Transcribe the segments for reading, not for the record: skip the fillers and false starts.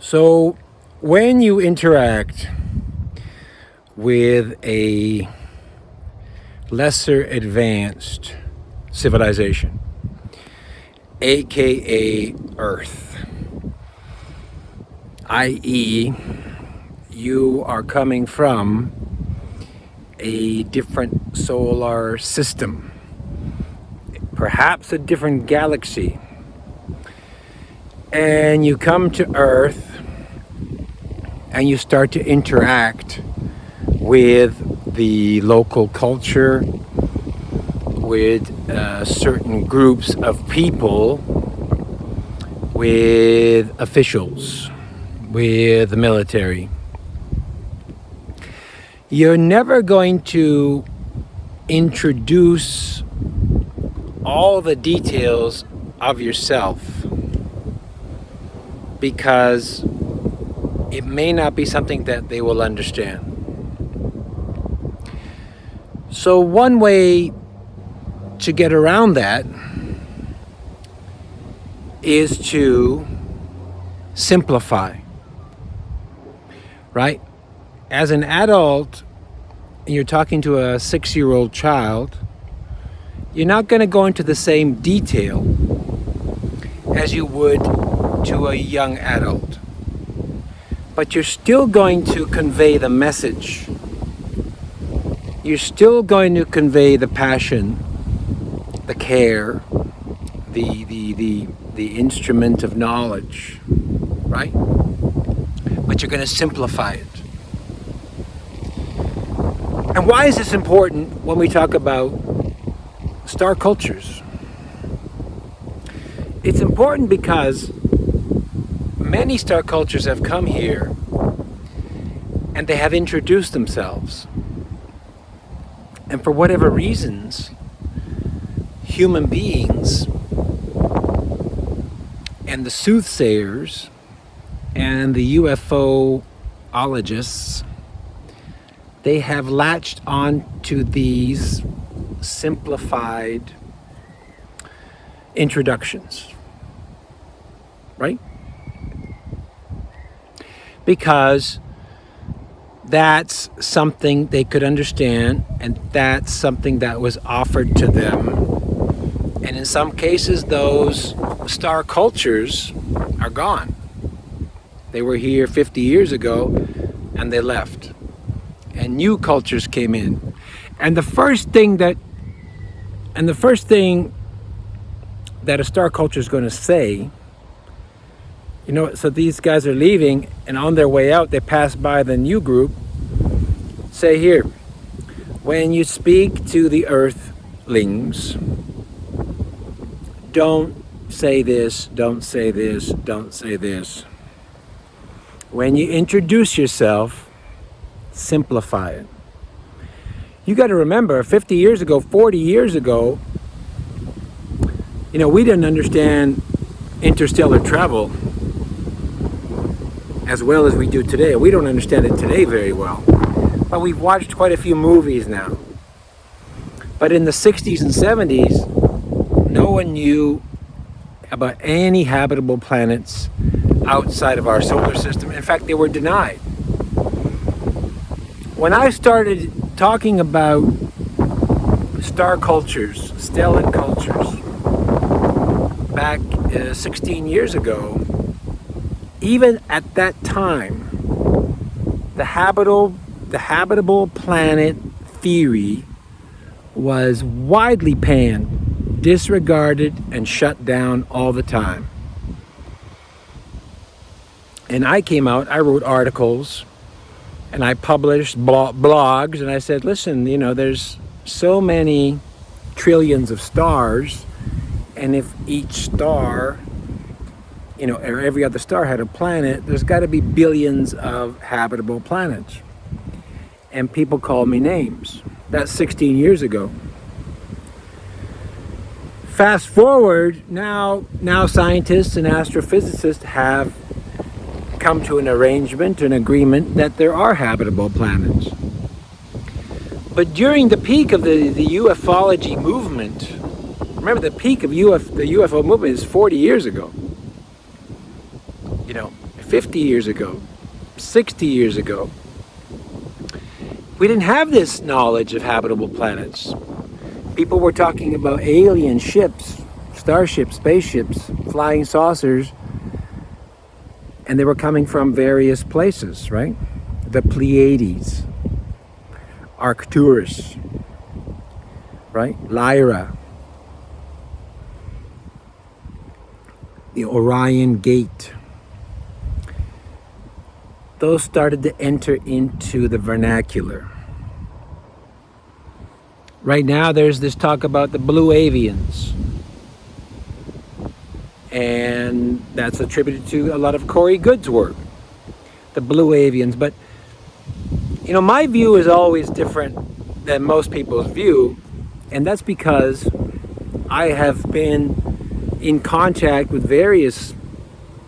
So when you interact with a lesser advanced civilization, aka Earth, i.e., you are coming from a different solar system, perhaps a different galaxy, and you come to Earth and you start to interact with the local culture, with certain groups of people, with officials, with the military. You're never going to introduce all the details of yourself because it may not be something that they will understand. So one way to get around that is to simplify, right? As an adult, and you're talking to a 6-year-old child, you're not going to go into the same detail as you would to a young adult. But you're still going to convey the message. You're still going to convey the passion, the care, the instrument of knowledge, right? But you're going to simplify it. And why is this important when we talk about star cultures? It's important because many star cultures have come here and they have introduced themselves. And for whatever reasons, human beings and the soothsayers and the UFOologists, they have latched on to these simplified introductions, right? Because that's something they could understand, and that's something that was offered to them. And in some cases, those star cultures are gone. They were here 50 years ago, and they left. And new cultures came in. And the first thing that a star culture is going to say, you know, so these guys are leaving, and on their way out, they pass by the new group. Say here, when you speak to the Earthlings, don't say this, don't say this, don't say this. When you introduce yourself, simplify it. You got to remember, 50 years ago, 40 years ago, you know, we didn't understand interstellar travel as well as we do today. We don't understand it today very well. But we've watched quite a few movies now. But in the 60s and 70s, no one knew about any habitable planets outside of our solar system. In fact, they were denied. When I started talking about star cultures, stellar cultures, back 16 years ago, even at that time, the habitable planet theory was widely panned, disregarded, and shut down all the time. And I came out, I wrote articles, and I published blogs, and I said, listen, you know, there's so many trillions of stars, and if each star, you know, or every other star had a planet, there's got to be billions of habitable planets. And people called me names. That's 16 years ago. Fast forward, now scientists and astrophysicists have come to an arrangement, an agreement that there are habitable planets. But during the peak of the ufology movement, remember the peak of the UFO movement is 40 years ago. You know, 50 years ago, 60 years ago, we didn't have this knowledge of habitable planets. People were talking about alien ships, starships, spaceships, flying saucers, and they were coming from various places, right? The Pleiades, Arcturus, right? Lyra, the Orion Gate. Those started to enter into the vernacular. Right now there's this talk about the blue avians. And that's attributed to a lot of Corey Good's work, the blue avians. But, you know, my view is always different than most people's view. And that's because I have been in contact with various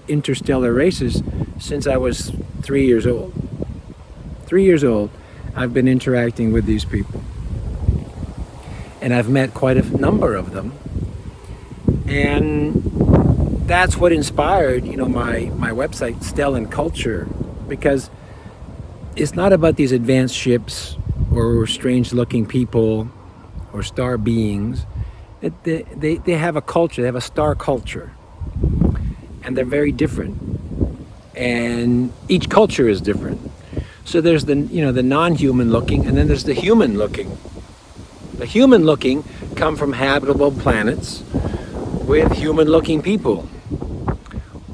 interstellar races since I was 3 years old. 3 years old, I've been interacting with these people. And I've met quite a number of them. And that's what inspired, you know, my website, Stellar Culture, because it's not about these advanced ships or strange-looking people or star beings. They have a culture, they have a star culture, and they're very different. And each culture is different. So there's the, you know, the non-human looking, and then there's the human looking. The human looking come from habitable planets with human looking people.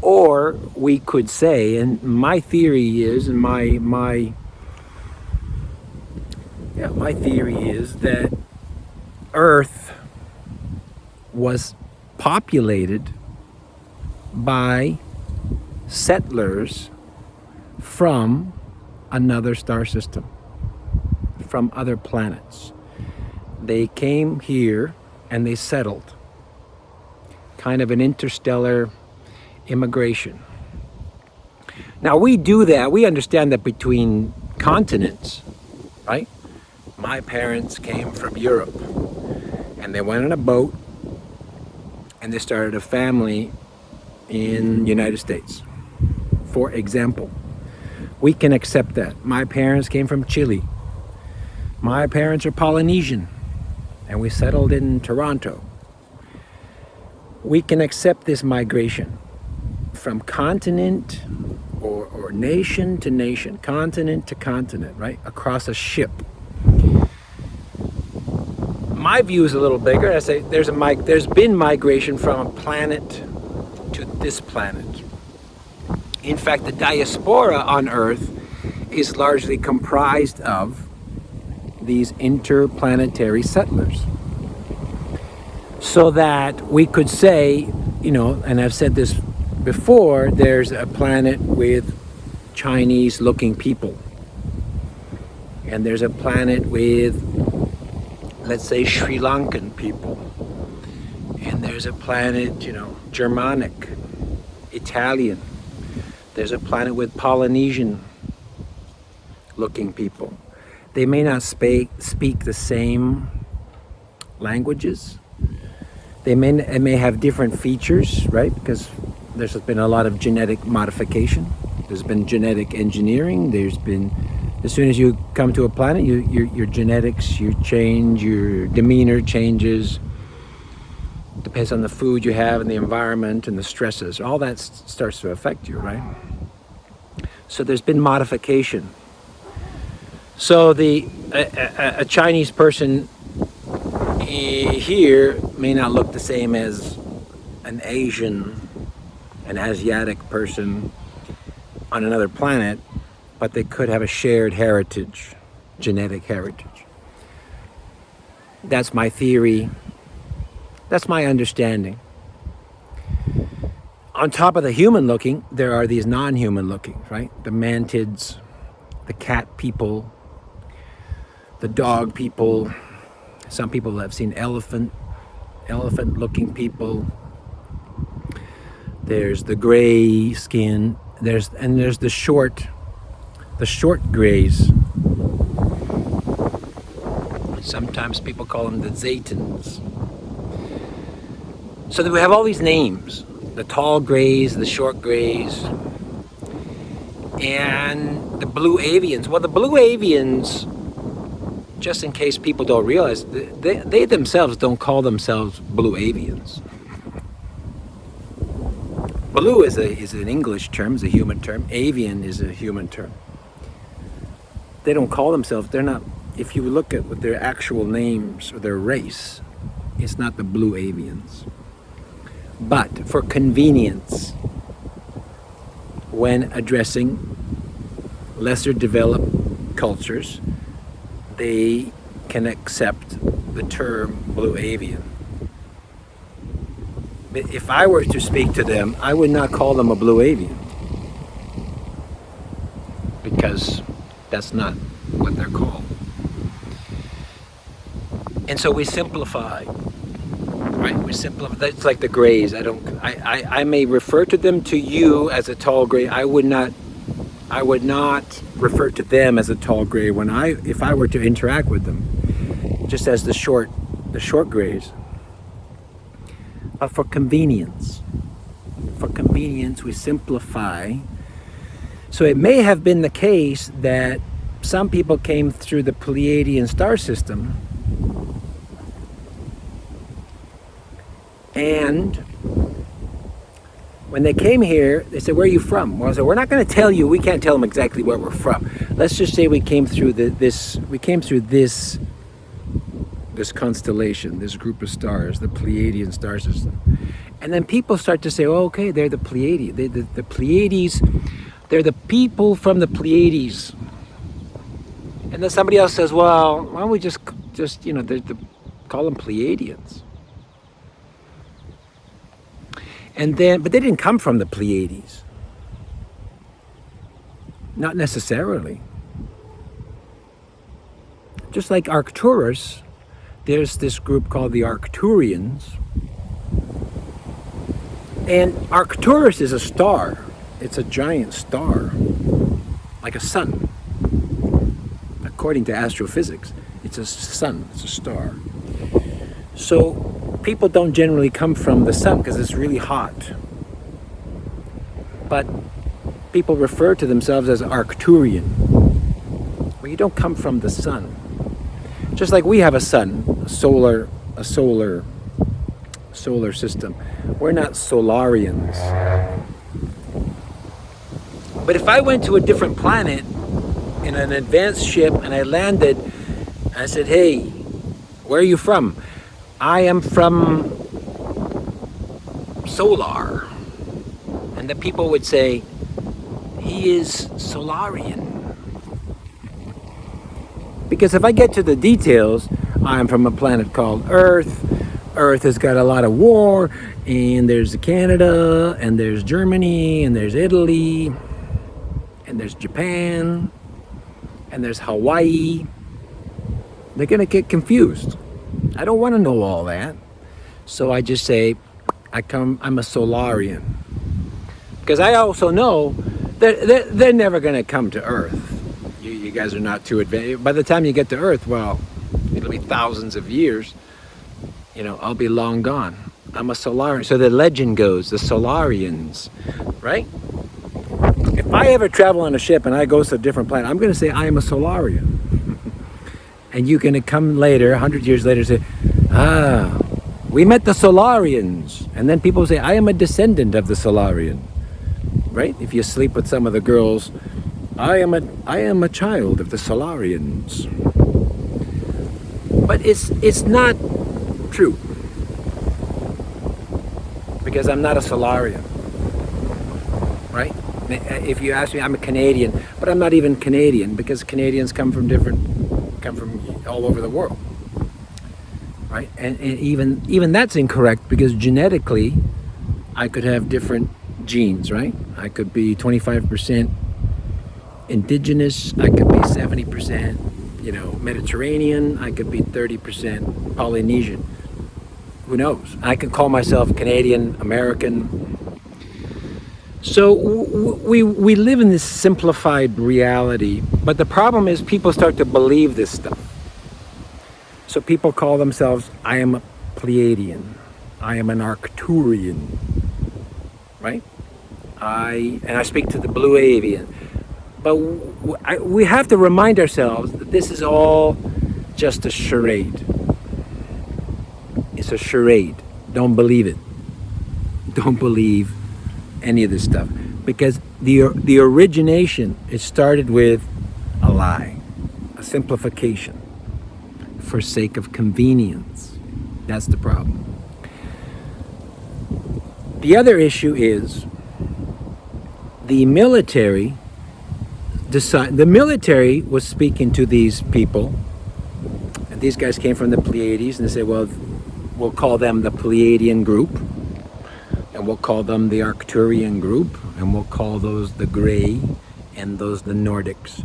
Or we could say, and my theory is, and my theory is that Earth was populated by settlers from another star system, from other planets. They came here and they settled. Kind of an interstellar immigration. Now we do that, we understand that between continents, right? My parents came from Europe and they went on a boat and they started a family in the United States, for example. We can accept that. My parents came from Chile. My parents are Polynesian and we settled in Toronto. We can accept this migration from continent or nation to nation, continent to continent, right? Across a ship. My view is a little bigger. I say there's been migration from a planet to this planet. In fact, the diaspora on Earth is largely comprised of these interplanetary settlers. So that we could say, you know, and I've said this before, there's a planet with Chinese looking people. And there's a planet with, let's say, Sri Lankan people. And there's a planet, you know, Germanic, Italian. There's a planet with Polynesian looking people. They may not speak the same languages. They may have different features, right? Because there's been a lot of genetic modification. There's been genetic engineering. There's been, as soon as you come to a planet, your genetics, you change, your demeanor changes. Depends on the food you have and the environment and the stresses. All that starts to affect you, right? So there's been modification. So a Chinese person here may not look the same as an Asiatic person on another planet, but they could have a shared heritage, genetic heritage. That's my theory. That's my understanding. On top of the human looking, there are these non-human looking, right? The mantids, the cat people, the dog people. Some people have seen elephant looking people. There's the gray skin. There's the short grays. Sometimes people call them the Zetans. So that we have all these names, the tall grays, the short grays. and the blue avians. Well, the blue avians, just in case people don't realize, they themselves don't call themselves blue avians. Blue is an English term, is a human term. Avian is a human term. They don't call themselves, they're not, if you look at what their actual names or their race, it's not the blue avians. But for convenience, when addressing lesser developed cultures, they can accept the term blue avian. But if I were to speak to them, I would not call them a blue avian, because that's not what they're called. And so we simplify, right? We simplify. That's like the grays. I may refer to them to you as a tall gray. I would not refer to them as a tall gray if I were to interact with them, just as the short grays. But for convenience, we simplify. So it may have been the case that some people came through the Pleiadian star system, and when they came here, they said, "Where are you from?" Well, I said, "We're not going to tell you. We can't tell them exactly where we're from. Let's just say we came through this constellation, this group of stars, the Pleiadian star system." And then people start to say, "Oh, okay, they're the Pleiades. The Pleiades, they're the people from the Pleiades." And then somebody else says, "Well, why don't we just call them Pleiadians?" And then, but they didn't come from the Pleiades. Not necessarily. Just like Arcturus, there's this group called the Arcturians. And Arcturus is a star. It's a giant star, like a sun. According to astrophysics, it's a sun, it's a star. So people don't generally come from the sun because it's really hot. But people refer to themselves as Arcturian. Well, you don't come from the sun. Just like we have a sun, a solar system. We're not Solarians. But if I went to a different planet in an advanced ship and I landed, and I said, "Hey, where are you from?" "I am from Solar." And the people would say, "He is Solarian." Because if I get to the details, I'm from a planet called Earth. Earth has got a lot of war, and there's Canada, and there's Germany, and there's Italy, and there's Japan, and there's Hawaii. They're gonna get confused. I don't want to know all that. So I just say, I'm a Solarian. Because I also know that they're never gonna come to Earth. You guys are not too advanced. By the time you get to Earth, well, it'll be thousands of years. I'll be long gone. I'm a Solarian. So the legend goes, the Solarians, right? If I ever travel on a ship and I go to a different planet, I'm going to say I am a Solarian. And you're going to come later, 100 years later, say, we met the Solarians. And then people say, I am a descendant of the Solarian, right? If you sleep with some of the girls, I am a child of the Solarians. But it's not true, because I'm not a Solarian, right? If you ask me, I'm a Canadian, but I'm not even Canadian, because Canadians come from all over the world, right? And even that's incorrect, because genetically I could have different genes, right? I could be 25% indigenous, I could be 70% Mediterranean, I could be 30% Polynesian. Who knows? I could call myself Canadian, American. So we live in this simplified reality, but the problem is people start to believe this stuff. So people call themselves, I am a Pleiadian, I am an Arcturian, right? I speak to the blue avian. But we have to remind ourselves that this is all just a charade. It's a charade. Don't believe it. Don't believe any of this stuff. Because the origination, it started with a lie, a simplification for sake of convenience. That's the problem. The other issue is the military was speaking to these people, and these guys came from the Pleiades, and they said, well, we'll call them the Pleiadian group, and we'll call them the Arcturian group, and we'll call those the Grey, and those the Nordics.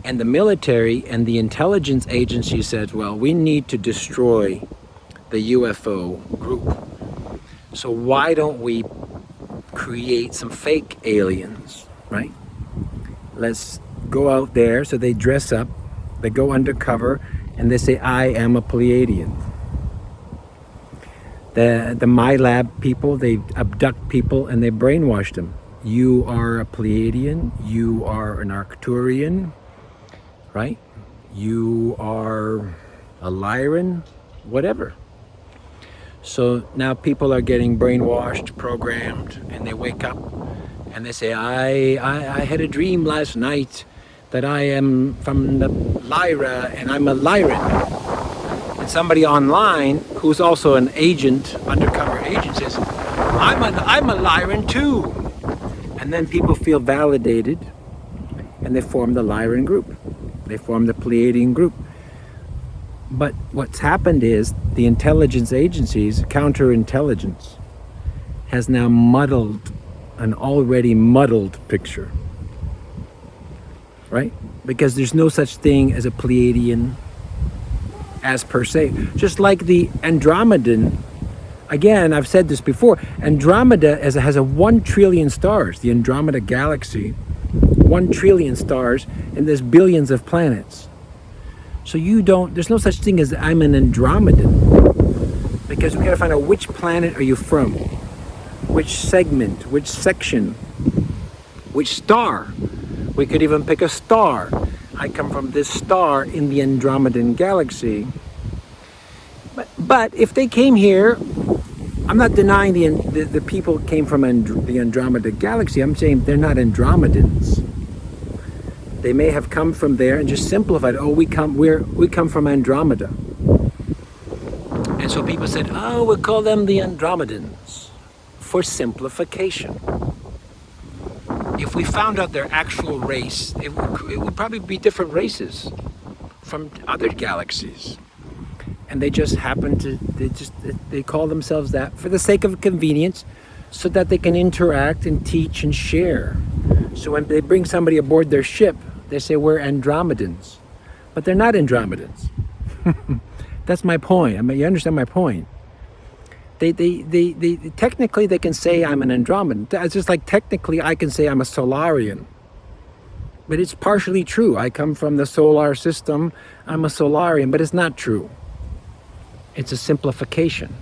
And the military and the intelligence agency said, well, we need to destroy the UFO group. So why don't we create some fake aliens, right? Let's go out there. So they dress up, they go undercover, and they say, I am a Pleiadian. The MyLab people, they abduct people and they brainwash them. You are a Pleiadian, you are an Arcturian, right? You are a Lyran, whatever. So now people are getting brainwashed, programmed, and they wake up and they say, I had a dream last night that I am from the Lyra and I'm a Lyran. And somebody online who's also an agent, undercover agent, says, I'm a Lyran too. And then people feel validated and they form the Lyran group. They form the Pleiadian group. But what's happened is the intelligence agencies, counterintelligence, has now muddled an already muddled picture, right? Because there's no such thing as a Pleiadian as per se. Just like the Andromedan, again, I've said this before, Andromeda has a 1 trillion stars, the Andromeda galaxy, 1 trillion stars, and there's billions of planets. So there's no such thing as I'm an Andromedan, because we gotta find out which planet are you from, which segment, which section, which star. We could even pick a star. I come from this star in the Andromedan galaxy. But if they came here, I'm not denying the people came from the Andromeda galaxy. I'm saying they're not Andromedans. They may have come from there and just simplified. Oh, we come from Andromeda. And so people said, oh, we'll call them the Andromedans for simplification. If we found out their actual race, it would probably be different races from other galaxies. And they just happen to, they call themselves that for the sake of convenience, so that they can interact and teach and share. So when they bring somebody aboard their ship, they say we're Andromedans, but they're not Andromedans. That's my point. I mean, you understand my point. They technically they can say I'm an Andromedan. It's just like technically I can say I'm a Solarian. But it's partially true. I come from the solar system. I'm a Solarian, but it's not true. It's a simplification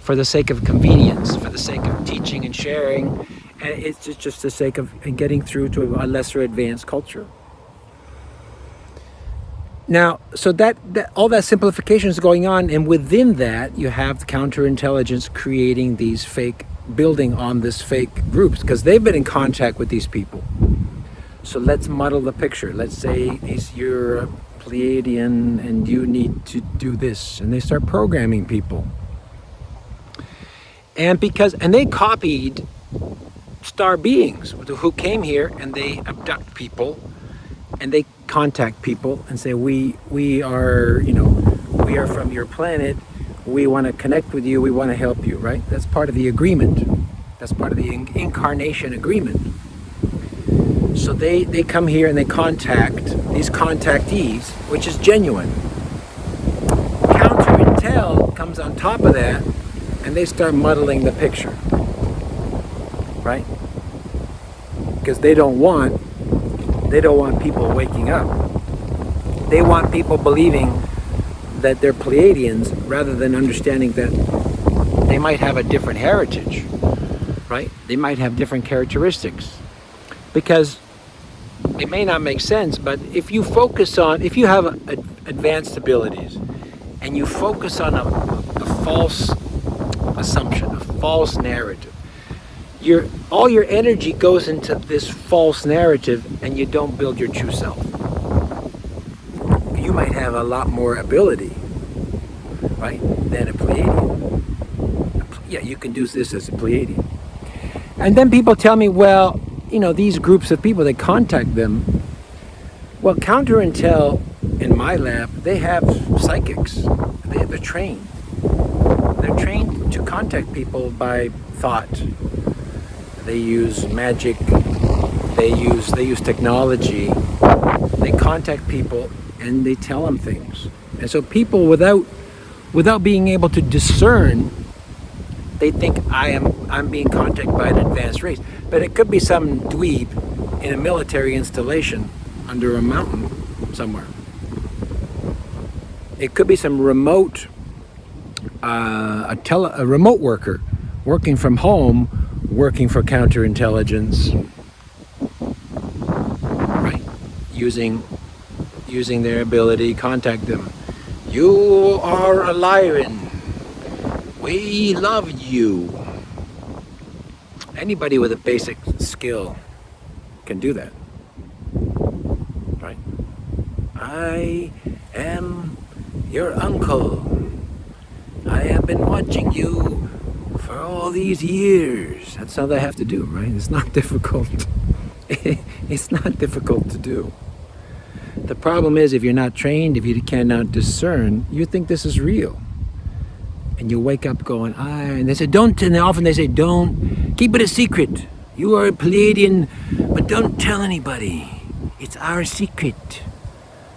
for the sake of convenience, for the sake of teaching and sharing, and it's just the sake of getting through to a lesser advanced culture. Now, so that all that simplification is going on, and within that, you have the counterintelligence creating these fake, building on this fake groups, because they've been in contact with these people. So let's muddle the picture. Let's say you're a Pleiadian and you need to do this, and they start programming people. And they copied star beings who came here and they abduct people and they contact people and say, we are from your planet, we want to connect with you, we want to help you, right? That's part of the agreement. That's part of the incarnation agreement. So they come here and they contact these contactees, which is genuine. Counterintel comes on top of that and they start muddling the picture, right? Because they don't want people waking up. They want people believing that they're Pleiadians rather than understanding that they might have a different heritage, right? They might have different characteristics. Because it may not make sense, but if you focus on, if you have advanced abilities and you focus on a false assumption, a false narrative, all your energy goes into this false narrative and you don't build your true self. You might have a lot more ability, right, than a Pleiadian. Yeah, you can do this as a Pleiadian. And then people tell me, well, these groups of people, they contact them. Well, Counterintel in my lab, they have psychics. They're trained. They're trained to contact people by thought. They use magic. They use technology. They contact people and they tell them things. And so people, without being able to discern, they think I'm being contacted by an advanced race. But it could be some dweeb in a military installation under a mountain somewhere. It could be some remote, a remote worker working from home, working for Counterintelligence, right? Using their ability, contact them. You are a lion. We love you. Anybody with a basic skill can do that, right? I am your uncle. I have been watching you for all these years. That's all they have to do, right? It's not difficult. It's not difficult to do. The problem is, if you're not trained, if you cannot discern, you think this is real. And you wake up going, and they say, don't, and often they say, don't, keep it a secret. You are a Pleiadian, but don't tell anybody. It's our secret.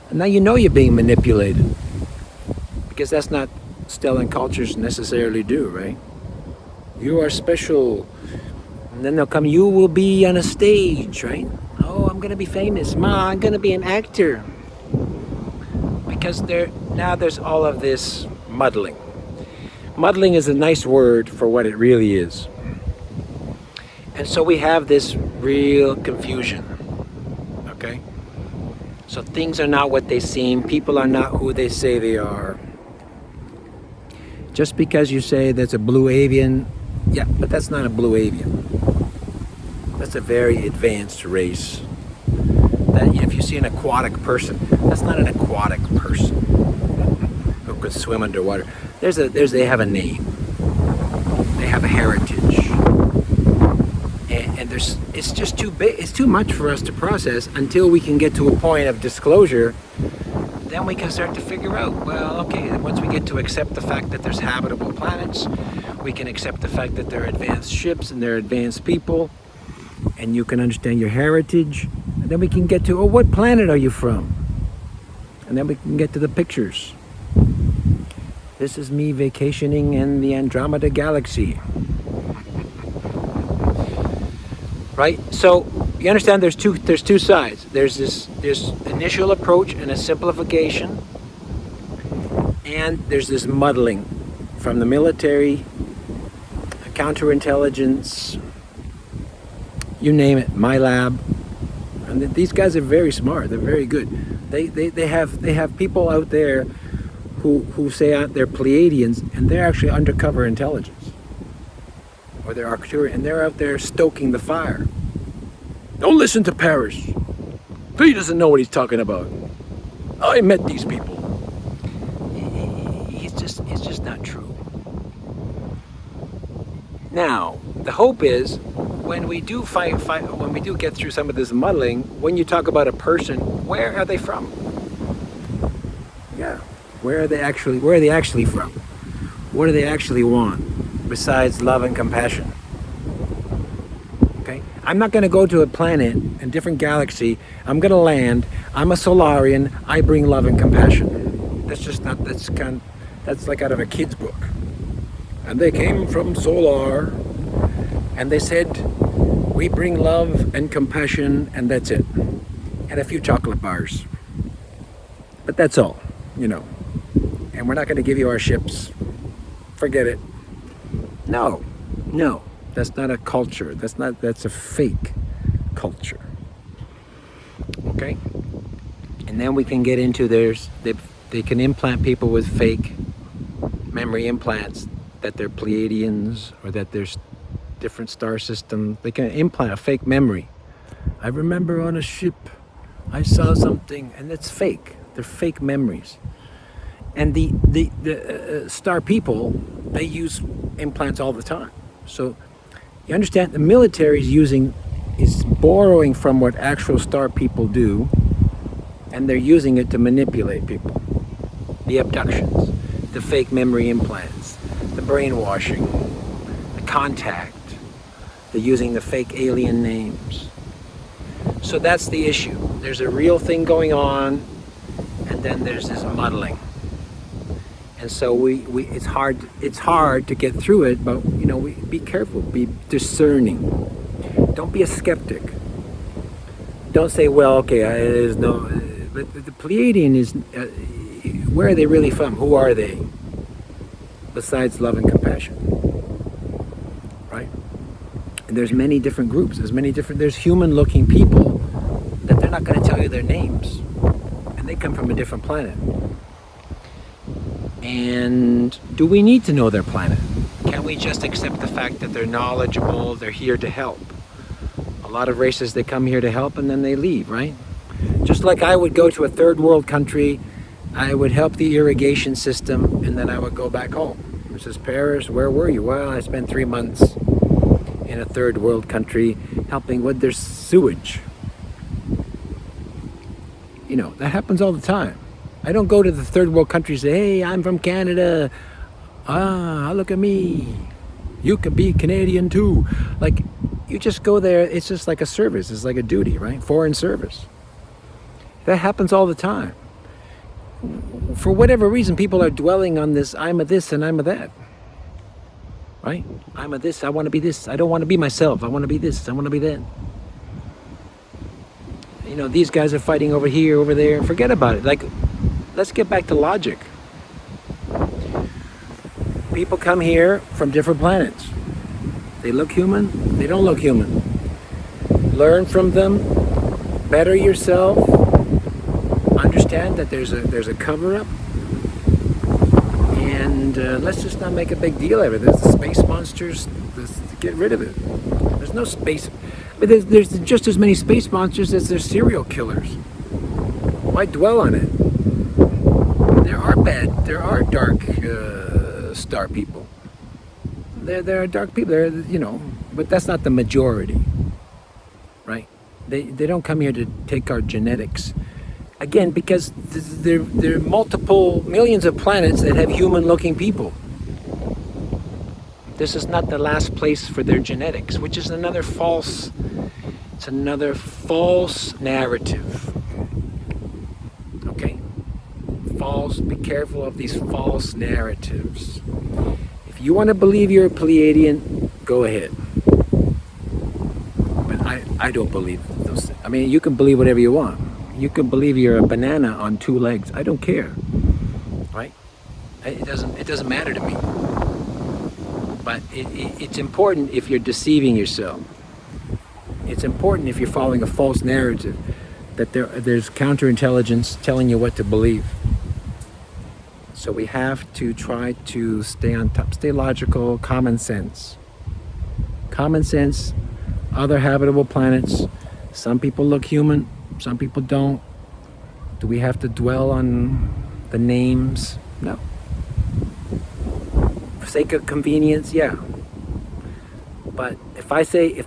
And now you know you're being manipulated. Because that's not Stellan cultures necessarily do, right? You are special. And then they'll come, you will be on a stage, right? Oh, I'm gonna be famous. Ma, I'm gonna be an actor. Because now there's all of this muddling. Muddling is a nice word for what it really is. And so we have this real confusion, okay? So things are not what they seem. People are not who they say they are. Just because you say that's a blue avian, yeah, but that's not a blue avian. That's a very advanced race. That if you see an aquatic person, that's not an aquatic person who could swim underwater. They have a name. They have a heritage. And it's just too big. It's too much for us to process until we can get to a point of disclosure. Then we can start to figure out, well, okay, once we get to accept the fact that there's habitable planets, we can accept the fact that there are advanced ships and there are advanced people, and you can understand your heritage. And then we can get to, what planet are you from? And then we can get to the pictures. This is me vacationing in the Andromeda Galaxy. Right? So you understand there's two sides. There's this initial approach and a simplification, and there's this muddling from the military, counterintelligence, you name it, my lab. And these guys are very smart. They're very good. They have people out there who say they're Pleiadians, and they're actually undercover intelligence, or they're Arcturian, and they're out there stoking the fire. Don't listen to Paris. He doesn't know what he's talking about. I met these people. It's just not true. Now, the hope is when we do when we do get through some of this muddling, when you talk about a person, where are they from? Yeah. Where are they actually from? What do they actually want besides love and compassion? Okay? I'm not going to go to a planet, a different galaxy. I'm going to land. I'm a Solarian. I bring love and compassion. That's like out of a kid's book. And they came from Solar, and they said, we bring love and compassion, and that's it. And a few chocolate bars. But that's all, And we're not going to give you our ships. Forget it. No, that's not a culture. That's a fake culture. Okay? And then we can get into they can implant people with fake memory implants that they're Pleiadians or that there's different star systems. They can implant a fake memory. I remember on a ship I saw something, and it's fake. They're fake memories. And the star people, they use implants all the time. So you understand, the military is borrowing from what actual star people do, and they're using it to manipulate people. The abductions, the fake memory implants, the brainwashing, the contact, they're using the fake alien names. So that's the issue. There's a real thing going on, and then there's this muddling. And so it's hard to get through it, but be careful, be discerning. Don't be a skeptic. Don't say, well, okay, there's no. But the Pleiadian is, where are they really from? Who are they? Besides love and compassion, right? And there's many different groups. There's human-looking people that they're not going to tell you their names, and they come from a different planet. And do we need to know their planet? Can we just accept the fact that they're knowledgeable, they're here to help? A lot of races, they come here to help and then they leave, right? Just like I would go to a third world country, I would help the irrigation system, and then I would go back home. Mrs. Paris, where were you? Well, I spent 3 months in a third world country helping with their sewage. That happens all the time. I don't go to the third world country and say, hey, I'm from Canada. Look at me. You can be Canadian too. Like, you just go there. It's just like a service. It's like a duty, right? Foreign service. That happens all the time. For whatever reason, people are dwelling on this, I'm a this and I'm a that. Right? I'm a this, I want to be this. I don't want to be myself. I want to be this, I want to be that. These guys are fighting over here, over there. Forget about it. Like, let's get back to logic. People come here from different planets. They look human, they don't look human. Learn from them, better yourself, understand that there's a cover-up, and let's just not make a big deal out of it. There's the space monsters, let's get rid of it. There's no space, but there's just as many space monsters as there's serial killers. Why dwell on it? There are dark star people. There are dark people, but that's not the majority, right? They don't come here to take our genetics. Again, because there are multiple millions of planets that have human-looking people. This is not the last place for their genetics, which is another false narrative. Okay? Be careful of these false narratives. If you want to believe you're a Pleiadian, go ahead. But I don't believe those things. I mean, you can believe whatever you want. You can believe you're a banana on 2 legs. I don't care, right? It doesn't matter to me. But it's important if you're deceiving yourself. It's important if you're following a false narrative that there's counterintelligence telling you what to believe. So we have to try to stay on top, stay logical, common sense. Common sense, other habitable planets. Some people look human, some people don't. Do we have to dwell on the names? No. For sake of convenience, yeah. But if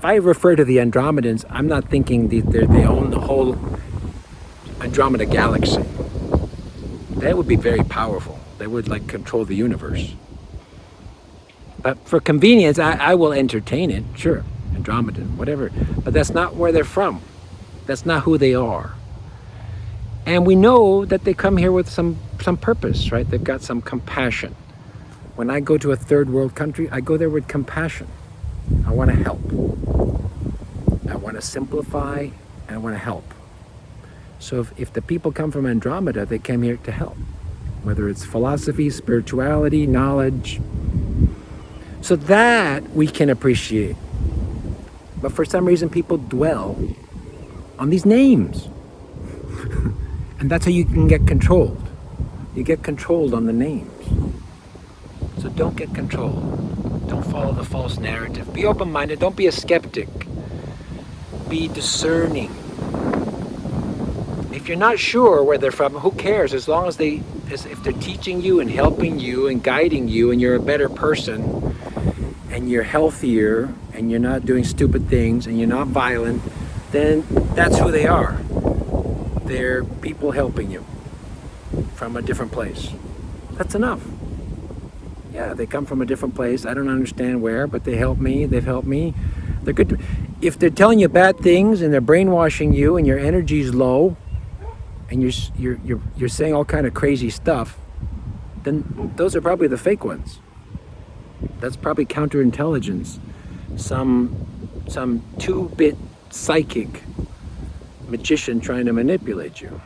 I refer to the Andromedans, I'm not thinking they own the whole Andromeda galaxy. That would be very powerful. They would control the universe. But for convenience, I will entertain it, sure, Andromedan, whatever. But that's not where they're from. That's not who they are. And we know that they come here with some purpose, right? They've got some compassion. When I go to a third world country, I go there with compassion. I want to help. I want to simplify, and I want to help. So if the people come from Andromeda, they came here to help. Whether it's philosophy, spirituality, knowledge. So that we can appreciate. But for some reason, people dwell on these names. And that's how you can get controlled. You get controlled on the names. So don't get controlled. Don't follow the false narrative. Be open-minded. Don't be a skeptic. Be discerning. If you're not sure where they're from, who cares? As long as if they're teaching you and helping you and guiding you, and you're a better person, and you're healthier, and you're not doing stupid things, and you're not violent, then that's who they are. They're people helping you from a different place. That's enough. Yeah, they come from a different place. I don't understand where, but they help me. They've helped me. They're good. If they're telling you bad things and they're brainwashing you and your energy's low and you're saying all kind of crazy stuff, then those are probably the fake ones. That's probably counterintelligence. Some 2-bit psychic magician trying to manipulate you.